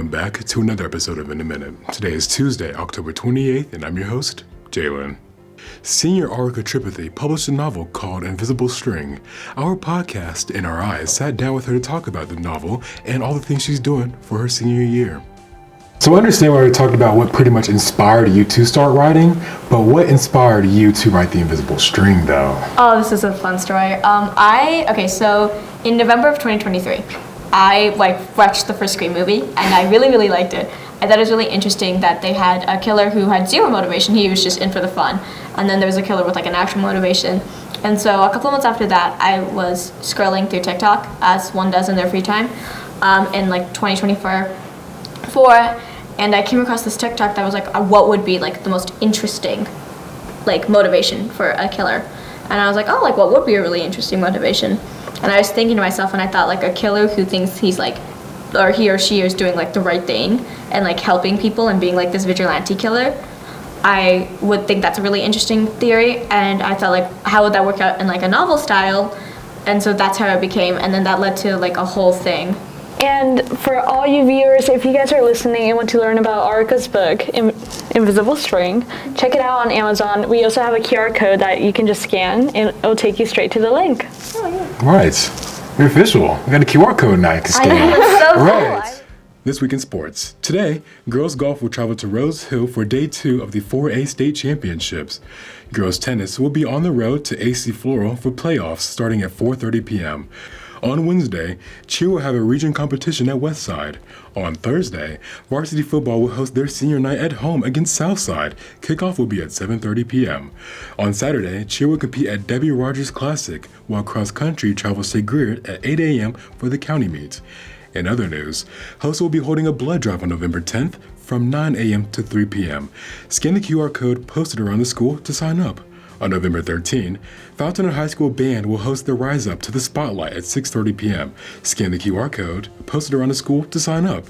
welcome back to another episode of In a Minute. Today is Tuesday, October 28th, and I'm your host, Jalen. Senior Aarika Tripathi published a novel called Invisible String. Our podcast, In Our Eyes, sat down with her to talk about the novel and all the things she's doing for her senior year. So I understand we already talked about what pretty much inspired you to start writing, but what inspired you to write The Invisible String, though? Oh, this is a fun story. So in November of 2023, I watched the first Scream movie, and I really liked it. I thought it was really interesting that they had a killer who had zero motivation. He was just in for the fun. And then there was a killer with an actual motivation. And so a couple of months after that, I was scrolling through TikTok, as one does in their free time, in 2024. And I came across this TikTok that was what would be the most interesting motivation for a killer. And I was what would be a really interesting motivation? And I was thinking to myself, and I thought a killer who thinks he's or he or she is doing the right thing and helping people and being this vigilante killer. I would think that's a really interesting theory, and I thought how would that work out in a novel style? And so that's how it became, and then that led to a whole thing. And for all you viewers, if you guys are listening and want to learn about Aarika's book, Invisible String, check it out on Amazon. We also have a QR code that you can just scan, and it'll take you straight to the link. Oh, yeah. Right. You're official. We got a QR code now you can scan. I know, it's so cool. Right. This week in sports. Today, girls golf will travel to Rose Hill for day 2 of the AAAA State Championships. Girls tennis will be on the road to AC Flora for playoffs starting at 4:30 p.m. On Wednesday, cheer will have a region competition at Westside. On Thursday, varsity football will host their senior night at home against Southside. Kickoff will be at 7:30 p.m. On Saturday, cheer will compete at Debbie Rogers Classic, while cross country travels to Greer at 8 a.m. for the county meet. In other news, Host will be holding a blood drive on November 10th from 9 a.m. to 3 p.m. Scan the QR code posted around the school to sign up. On November 13, Fountain High School Band will host the Rise Up to the Spotlight at 6:30 p.m. Scan the QR code posted around the school to sign up.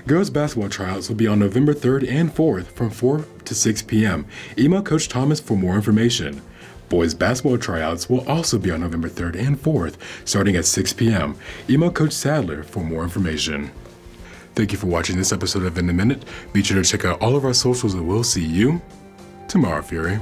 Girls basketball tryouts will be on November 3rd and 4th from 4 to 6 p.m. Email Coach Thomas for more information. Boys basketball tryouts will also be on November 3rd and 4th, starting at 6 p.m. Email Coach Sadler for more information. Thank you for watching this episode of In a Minute. Be sure to check out all of our socials and we'll see you tomorrow, Fury.